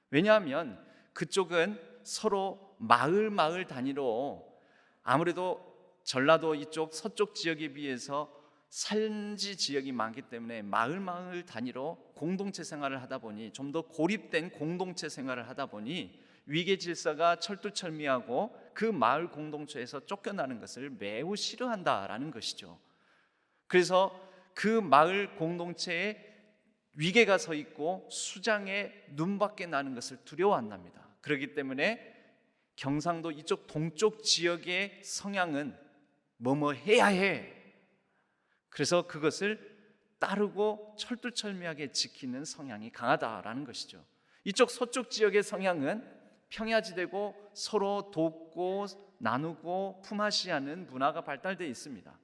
왜냐하면 그쪽은 서로 마을 단위로, 아무래도 전라도 이쪽 서쪽 지역에 비해서 산지 지역이 많기 때문에 마을 단위로 공동체 생활을 하다 보니, 좀 더 고립된 공동체 생활을 하다 보니 위계 질서가 철두철미하고 그 마을 공동체에서 쫓겨나는 것을 매우 싫어한다라는 것이죠. 그래서 그 마을 공동체에 위계가 서 있고 수장의 눈밖에 나는 것을 두려워한답니다. 그렇기 때문에 경상도 이쪽 동쪽 지역의 성향은 뭐뭐 해야 해. 그래서 그것을 따르고 철두철미하게 지키는 성향이 강하다라는 것이죠. 이쪽 서쪽 지역의 성향은 평야지대고 서로 돕고 나누고 품앗이하는 문화가 발달되어 있습니다.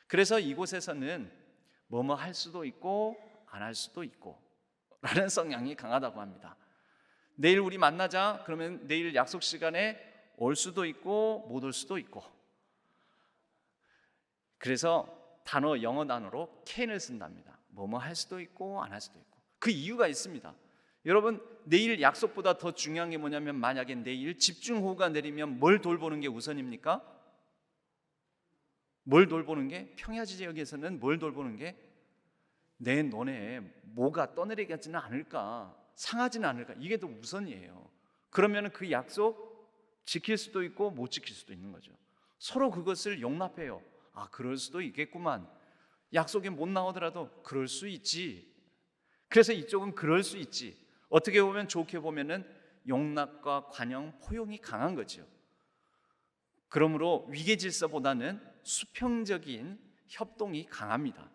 그래서 이곳에서는 뭐뭐 할 수도 있고 안 할 수도 있고 라는 성향이 강하다고 합니다. 내일 우리 만나자 그러면 내일 약속 시간에 올 수도 있고 못 올 수도 있고, 그래서 영어 단어로 can을 쓴답니다. 뭐뭐 할 수도 있고 안 할 수도 있고. 그 이유가 있습니다. 여러분, 내일 약속보다 더 중요한 게 뭐냐면, 만약에 내일 집중호우가 내리면 뭘 돌보는 게 우선입니까? 뭘 돌보는 게? 평야지 지역에서는 뭘 돌보는 게? 내 논에 뭐가 떠내리지는 않을까, 상하지는 않을까, 이게 더 우선이에요. 그러면 그 약속 지킬 수도 있고 못 지킬 수도 있는 거죠. 서로 그것을 용납해요. 아, 그럴 수도 있겠구만. 약속에 못 나오더라도 그럴 수 있지. 그래서 이쪽은 그럴 수 있지. 어떻게 보면, 좋게 보면은 용납과 관용, 포용이 강한 거죠. 그러므로 위계 질서보다는 수평적인 협동이 강합니다.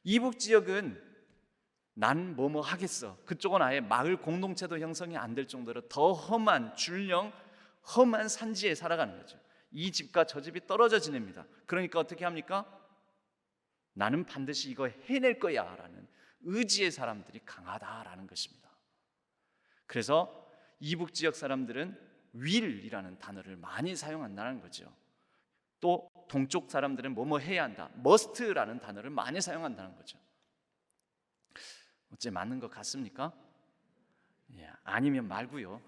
이북 지역은 난 뭐뭐 하겠어. 그쪽은 아예 마을 공동체도 형성이 안 될 정도로 더 험한 줄령, 험한 산지에 살아가는 거죠. 이 집과 저 집이 떨어져 지냅니다. 그러니까 어떻게 합니까? 나는 반드시 이거 해낼 거야 라는 의지의 사람들이 강하다라는 것입니다. 그래서 이북 지역 사람들은 will이라는 단어를 많이 사용한다는 거죠. 또 동쪽 사람들은 뭐뭐 해야 한다, must라는 단어를 많이 사용한다는 거죠. 어째 맞는 것 같습니까? 아니면 말고요.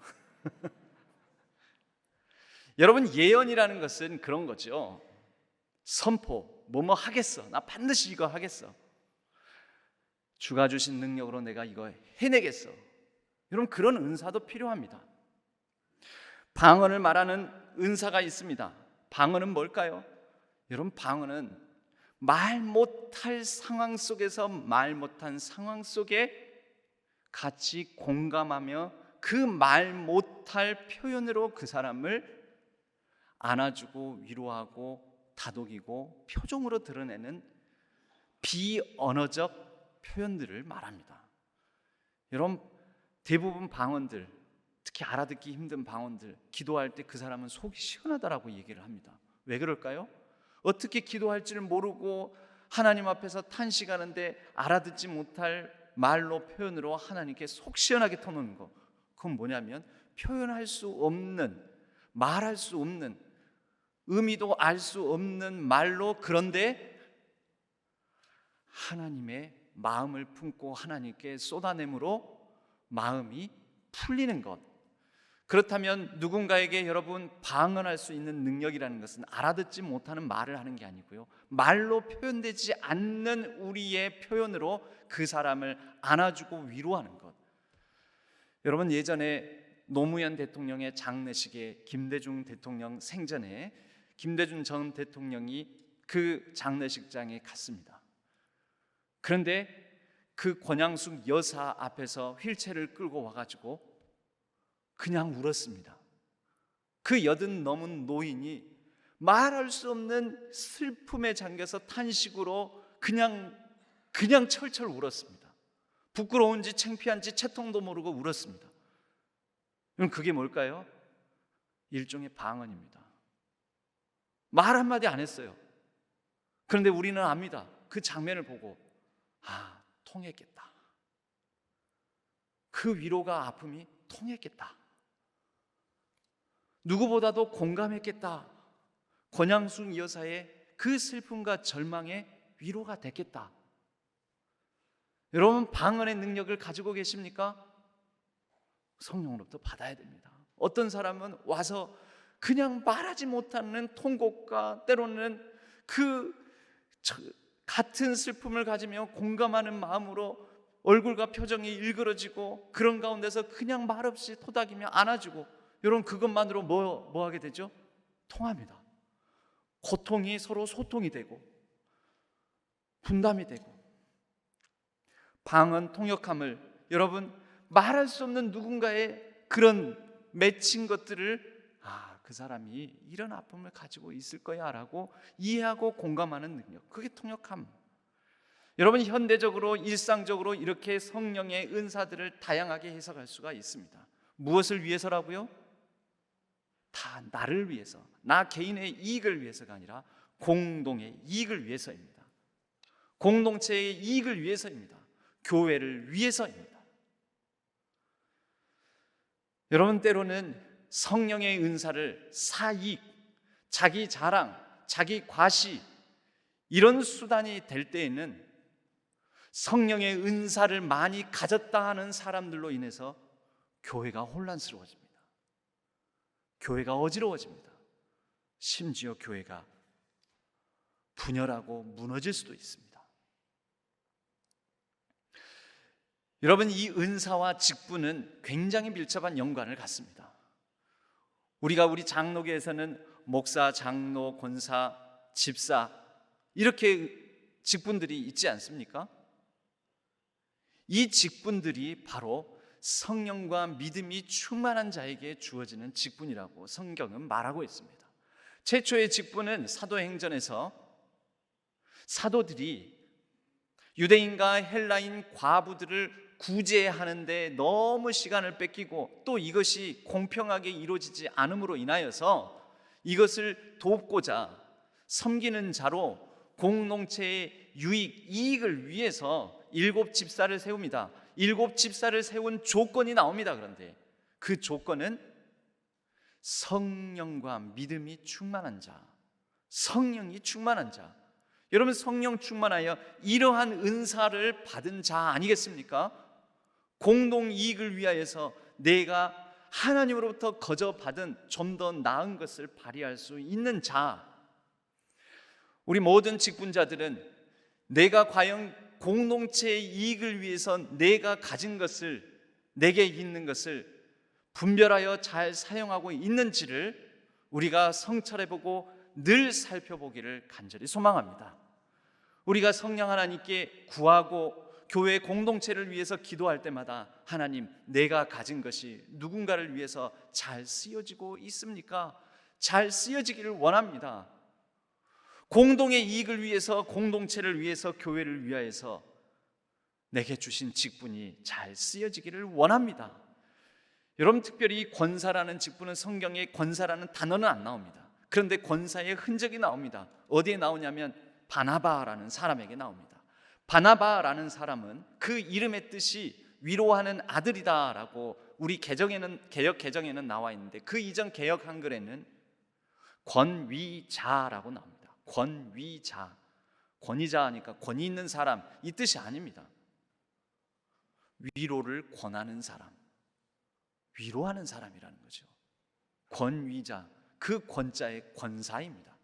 여러분, 예언이라는 것은 그런 거죠. 선포, 뭐뭐 하겠어. 나 반드시 이거 하겠어. 주가 주신 능력으로 내가 이거 해내겠어. 여러분, 그런 은사도 필요합니다. 방언을 말하는 은사가 있습니다. 방언은 뭘까요? 여러분, 방언은 말 못할 상황 속에서 말 못한 상황 속에 같이 공감하며 그 말 못할 표현으로 그 사람을 안아주고 위로하고 다독이고 표정으로 드러내는 비언어적 표현들을 말합니다. 여러분, 대부분 방언들, 특히 알아듣기 힘든 방언들, 기도할 때 그 사람은 속이 시원하다라고 얘기를 합니다. 왜 그럴까요? 어떻게 기도할지를 모르고 하나님 앞에서 탄식하는데 알아듣지 못할 말로 표현으로 하나님께 속 시원하게 터놓는 거, 그건 뭐냐면 표현할 수 없는, 말할 수 없는, 의미도 알 수 없는 말로, 그런데 하나님의 마음을 품고 하나님께 쏟아내므로 마음이 풀리는 것. 그렇다면 누군가에게 여러분 방언할 수 있는 능력이라는 것은 알아듣지 못하는 말을 하는 게 아니고요, 말로 표현되지 않는 우리의 표현으로 그 사람을 안아주고 위로하는 것. 여러분, 예전에 노무현 대통령의 장례식에 김대중 대통령 생전에 김대중 전 대통령이 그 장례식장에 갔습니다. 그런데 그 권양숙 여사 앞에서 휠체어를 끌고 와가지고 그냥 울었습니다. 그 80 넘은 노인이 말할 수 없는 슬픔에 잠겨서 탄식으로 그냥 철철 울었습니다. 부끄러운지 창피한지 채통도 모르고 울었습니다. 그럼 그게 뭘까요? 일종의 방언입니다. 말 한마디 안 했어요. 그런데 우리는 압니다. 그 장면을 보고 통했겠다. 그 위로가, 아픔이 통했겠다. 누구보다도 공감했겠다. 권양숙 여사의 그 슬픔과 절망의 위로가 됐겠다. 여러분, 방언의 능력을 가지고 계십니까? 성령으로부터 받아야 됩니다. 어떤 사람은 와서 그냥 말하지 못하는 통곡과 때로는 그 같은 슬픔을 가지며 공감하는 마음으로 얼굴과 표정이 일그러지고 그런 가운데서 그냥 말없이 토닥이며 안아주고, 여러분, 그것만으로 뭐 하게 되죠? 통합니다. 고통이 서로 소통이 되고 분담이 되고. 방언 통역함을, 여러분, 말할 수 없는 누군가의 그런 맺힌 것들을 그 사람이 이런 아픔을 가지고 있을 거야 라고 이해하고 공감하는 능력, 그게 통역함. 여러분, 현대적으로 일상적으로 이렇게 성령의 은사들을 다양하게 해석할 수가 있습니다. 무엇을 위해서라고요? 다 나를 위해서, 나 개인의 이익을 위해서가 아니라 공동의 이익을 위해서입니다. 공동체의 이익을 위해서입니다. 교회를 위해서입니다. 여러분, 때로는 성령의 은사를 사익, 자기 자랑, 자기 과시, 이런 수단이 될 때에는 성령의 은사를 많이 가졌다 하는 사람들로 인해서 교회가 혼란스러워집니다. 교회가 어지러워집니다. 심지어 교회가 분열하고 무너질 수도 있습니다. 여러분, 이 은사와 직분은 굉장히 밀접한 연관을 갖습니다. 우리가 우리 장로교에서는 목사, 장로, 권사, 집사, 이렇게 직분들이 있지 않습니까? 이 직분들이 바로 성령과 믿음이 충만한 자에게 주어지는 직분이라고 성경은 말하고 있습니다. 최초의 직분은 사도행전에서 사도들이 유대인과 헬라인 과부들을 구제하는데 너무 시간을 뺏기고 또 이것이 공평하게 이루어지지 않음으로 인하여서 이것을 돕고자 섬기는 자로 공동체의 유익, 이익을 위해서 7 집사를 세웁니다. 7 집사를 세운 조건이 나옵니다. 그런데 그 조건은 성령과 믿음이 충만한 자, 성령이 충만한 자. 여러분, 성령 충만하여 이러한 은사를 받은 자 아니겠습니까? 공동 이익을 위하여서 내가 하나님으로부터 거저 받은 좀 더 나은 것을 발휘할 수 있는 자. 우리 모든 직분자들은 내가 과연 공동체의 이익을 위해서 내가 가진 것을, 내게 있는 것을 분별하여 잘 사용하고 있는지를 우리가 성찰해보고 늘 살펴보기를 간절히 소망합니다. 우리가 성령 하나님께 구하고 교회 공동체를 위해서 기도할 때마다 하나님, 내가 가진 것이 누군가를 위해서 잘 쓰여지고 있습니까? 잘 쓰여지기를 원합니다. 공동의 이익을 위해서, 공동체를 위해서, 교회를 위하여서 내게 주신 직분이 잘 쓰여지기를 원합니다. 여러분, 특별히 권사라는 직분은 성경에 권사라는 단어는 안 나옵니다. 그런데 권사의 흔적이 나옵니다. 어디에 나오냐면 바나바라는 사람에게 나옵니다. 바나바라는 사람은 그 이름의 뜻이 위로하는 아들이다라고 우리 개역 개정에는 나와 있는데, 그 이전 개역 한글에는 권위자라고 나옵니다. 권위자, 권위자 하니까 권위 있는 사람, 이 뜻이 아닙니다. 위로를 권하는 사람, 위로하는 사람이라는 거죠. 권위자, 그 권자의 권사입니다.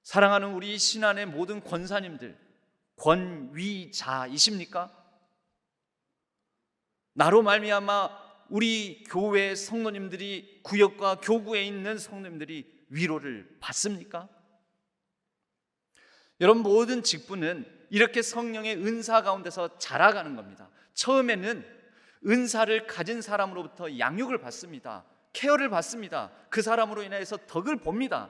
사랑하는 우리 신안의 모든 권사님들, 권위자이십니까? 나로 말미암아 우리 교회 성도님들이, 구역과 교구에 있는 성도님들이 위로를 받습니까? 여러분, 모든 직분은 이렇게 성령의 은사 가운데서 자라가는 겁니다. 처음에는 은사를 가진 사람으로부터 양육을 받습니다. 케어를 받습니다. 그 사람으로 인해서 덕을 봅니다.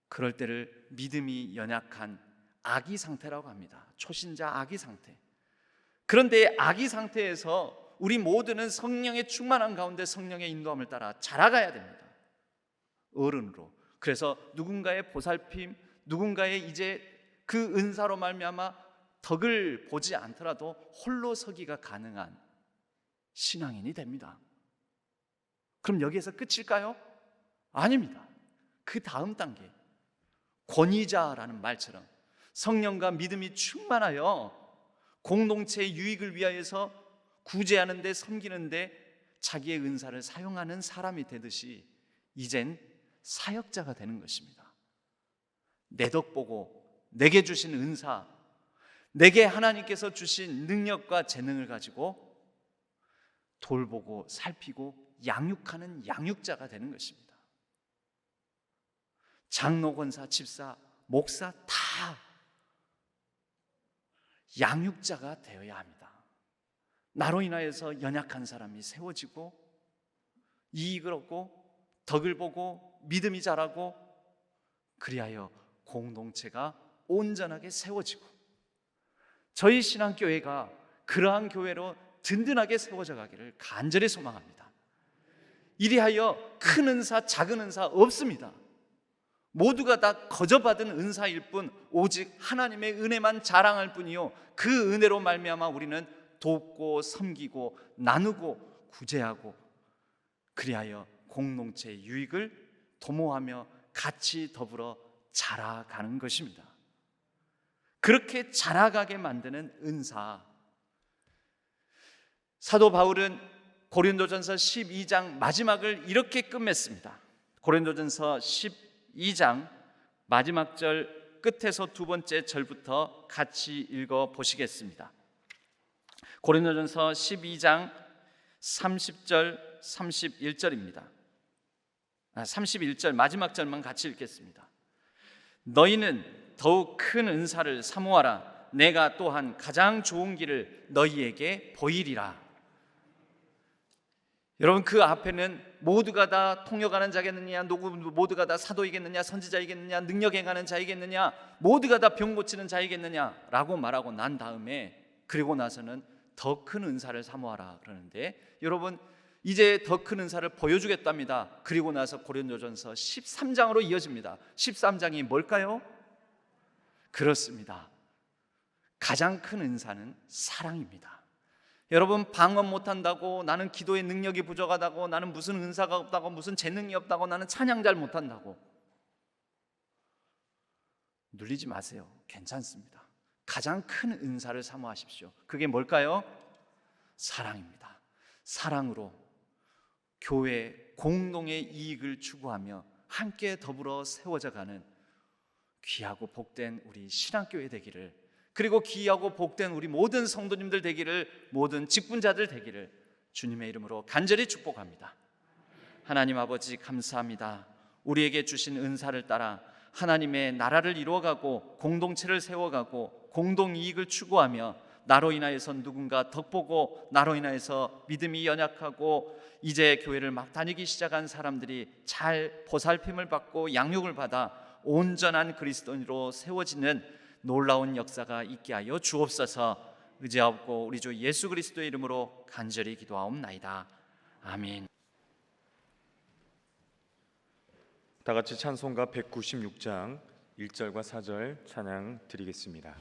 그럴 때를 믿음이 연약한 아기 상태라고 합니다. 초신자 아기 상태. 그런데 아기 상태에서 우리 모두는 성령의 충만한 가운데 성령의 인도함을 따라 자라가야 됩니다. 어른으로. 그래서 누군가의 보살핌, 누군가의 이제 그 은사로 말미암아 덕을 보지 않더라도 홀로 서기가 가능한 신앙인이 됩니다. 그럼 여기에서 끝일까요? 아닙니다. 그 다음 단계, 권위자라는 말처럼 성령과 믿음이 충만하여 공동체의 유익을 위하여서 구제하는 데, 섬기는 데 자기의 은사를 사용하는 사람이 되듯이 이젠 사역자가 되는 것입니다. 내 덕 보고 내게 주신 은사, 내게 하나님께서 주신 능력과 재능을 가지고 돌보고 살피고 양육하는 양육자가 되는 것입니다. 장로, 권사, 집사, 목사 다 양육자가 되어야 합니다. 나로 인하여서 연약한 사람이 세워지고 이익을 얻고 덕을 보고 믿음이 자라고, 그리하여 공동체가 온전하게 세워지고, 저희 신앙교회가 그러한 교회로 든든하게 세워져 가기를 간절히 소망합니다. 이리하여 큰 은사, 작은 은사 없습니다. 모두가 다 거저받은 은사일 뿐 오직 하나님의 은혜만 자랑할 뿐이요, 그 은혜로 말미암아 우리는 돕고 섬기고 나누고 구제하고, 그리하여 공동체의 유익을 도모하며 같이 더불어 자라가는 것입니다. 그렇게 자라가게 만드는 은사, 사도 바울은 고린도전서 12장 마지막을 이렇게 끝맺습니다. 고린도전서 12장 마지막 절 끝에서 두 번째 절부터 같이 읽어 보시겠습니다. 고린도전서 12장 30절 31절입니다. 31절 마지막 절만 같이 읽겠습니다. 너희는 더욱 큰 은사를 사모하라. 내가 또한 가장 좋은 길을 너희에게 보이리라. 여러분, 그 앞에는 모두가 다 통역하는 자겠느냐, 모두가 다 사도이겠느냐, 선지자이겠느냐, 능력 행하는 자이겠느냐, 모두가 다 병 고치는 자이겠느냐 라고 말하고 난 다음에, 그리고 나서는 더 큰 은사를 사모하라 그러는데, 여러분, 이제 더 큰 은사를 보여주겠답니다. 그리고 나서 고린도전서 13장으로 이어집니다. 13장이 뭘까요? 그렇습니다. 가장 큰 은사는 사랑입니다. 여러분, 방언 못한다고, 나는 기도의 능력이 부족하다고, 나는 무슨 은사가 없다고, 무슨 재능이 없다고, 나는 찬양 잘 못한다고 눌리지 마세요. 괜찮습니다. 가장 큰 은사를 사모하십시오. 그게 뭘까요? 사랑입니다. 사랑으로 교회 공동의 이익을 추구하며 함께 더불어 세워져 가는 귀하고 복된 우리 신학교회 되기를, 그리고 귀하고 복된 우리 모든 성도님들 되기를, 모든 직분자들 되기를 주님의 이름으로 간절히 축복합니다. 하나님 아버지 감사합니다. 우리에게 주신 은사를 따라 하나님의 나라를 이루어가고 공동체를 세워가고 공동이익을 추구하며 나로 인하여서 누군가 덕보고 나로 인하여서 믿음이 연약하고 이제 교회를 막 다니기 시작한 사람들이 잘 보살핌을 받고 양육을 받아 온전한 그리스도인으로 세워지는 놀라운 역사가 있게 하여 주옵소서. 의지하옵고 우리 주 예수 그리스도의 이름으로 간절히 기도하옵나이다. 아멘. 다 같이 찬송가 196장 1절과 4절 찬양 드리겠습니다.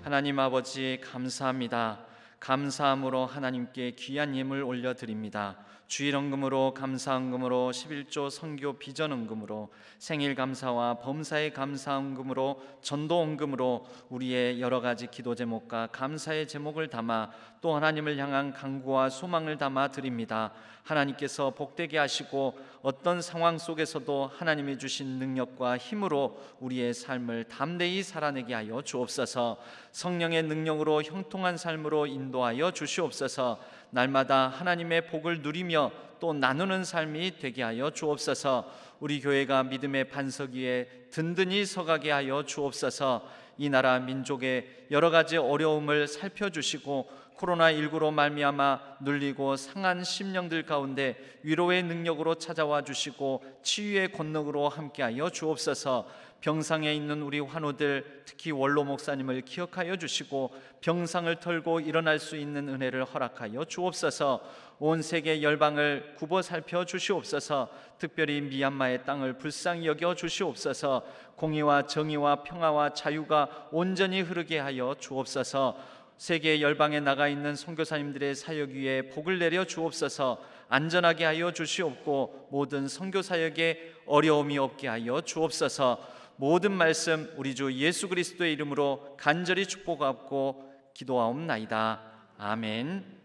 하나님 아버지 감사합니다. 감사함으로 하나님께 귀한 예물 올려드립니다. 주일헌금으로 감사헌금으로 11조 선교 비전헌금으로 생일 감사와 범사의 감사헌금으로 전도헌금으로 우리의 여러 가지 기도 제목과 감사의 제목을 담아 또 하나님을 향한 간구와 소망을 담아 드립니다. 하나님께서 복되게 하시고 어떤 상황 속에서도 하나님이 주신 능력과 힘으로 우리의 삶을 담대히 살아내게 하여 주옵소서. 성령의 능력으로 형통한 삶으로 인도하여 주시옵소서. 날마다 하나님의 복을 누리며 또 나누는 삶이 되게 하여 주옵소서. 우리 교회가 믿음의 반석 위에 든든히 서가게 하여 주옵소서. 이 나라 민족의 여러 가지 어려움을 살펴주시고 코로나19로 말미암아 눌리고 상한 심령들 가운데 위로의 능력으로 찾아와 주시고 치유의 권능으로 함께하여 주옵소서. 병상에 있는 우리 환우들, 특히 원로 목사님을 기억하여 주시고 병상을 털고 일어날 수 있는 은혜를 허락하여 주옵소서. 온 세계 열방을 굽어 살펴 주시옵소서. 특별히 미얀마의 땅을 불쌍히 여겨 주시옵소서. 공의와 정의와 평화와 자유가 온전히 흐르게 하여 주옵소서. 세계 열방에 나가 있는 선교사님들의 사역 위에 복을 내려 주옵소서. 안전하게 하여 주시옵고 모든 선교 사역에 어려움이 없게 하여 주옵소서. 모든 말씀 우리 주 예수 그리스도의 이름으로 간절히 축복하고 기도하옵나이다. 아멘.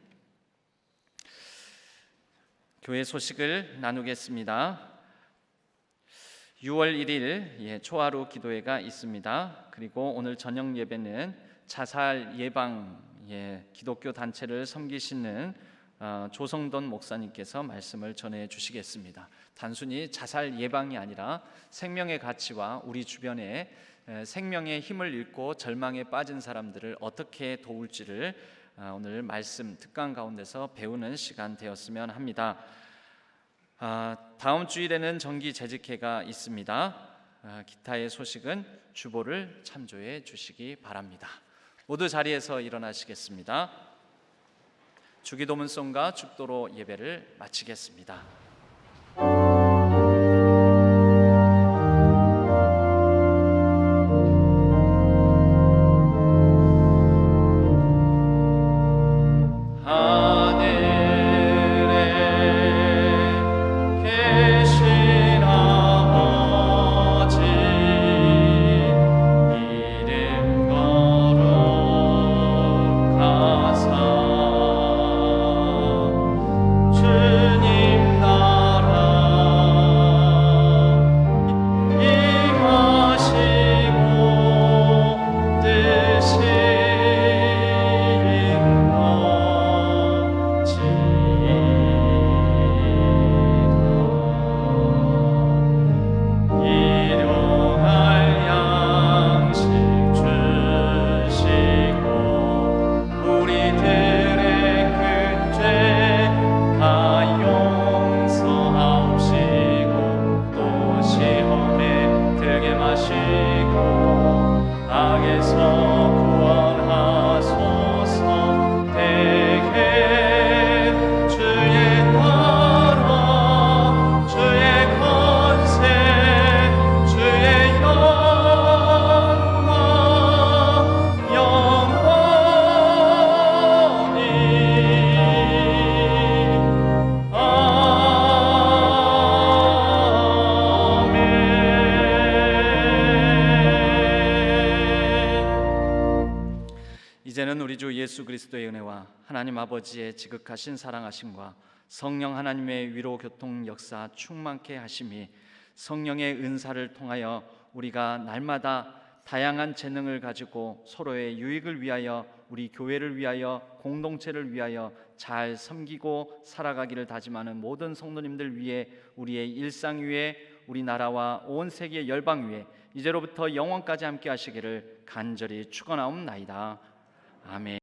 교회 소식을 나누겠습니다. 6월 1일 초하루 기도회가 있습니다. 그리고 오늘 저녁 예배는 자살 예방 기독교 단체를 섬기시는 조성돈 목사님께서 말씀을 전해 주시겠습니다. 단순히 자살 예방이 아니라 생명의 가치와 우리 주변에 생명의 힘을 잃고 절망에 빠진 사람들을 어떻게 도울지를 오늘 말씀 특강 가운데서 배우는 시간 되었으면 합니다. 다음 주일에는 정기 재직회가 있습니다. 기타의 소식은 주보를 참조해 주시기 바랍니다. 모두 자리에서 일어나시겠습니다. 주기도문송과 축도로 예배를 마치겠습니다. 주님 나 하시고 악에서 구원하소서. 대개 주의 나라 주의 권세 주의 영광 영원히 아멘. 이제는 우리 주 예수 그리스도의 은혜와 하나님 아버지의 지극하신 사랑하심과 성령 하나님의 위로 교통 역사 충만케 하심이 성령의 은사를 통하여 우리가 날마다 다양한 재능을 가지고 서로의 유익을 위하여 우리 교회를 위하여 공동체를 위하여 잘 섬기고 살아가기를 다짐하는 모든 성도님들 위해 우리의 일상 위에 우리 나라와 온 세계 열방 위에 이제로부터 영원까지 함께 하시기를 간절히 축원하옵나이다. 아멘.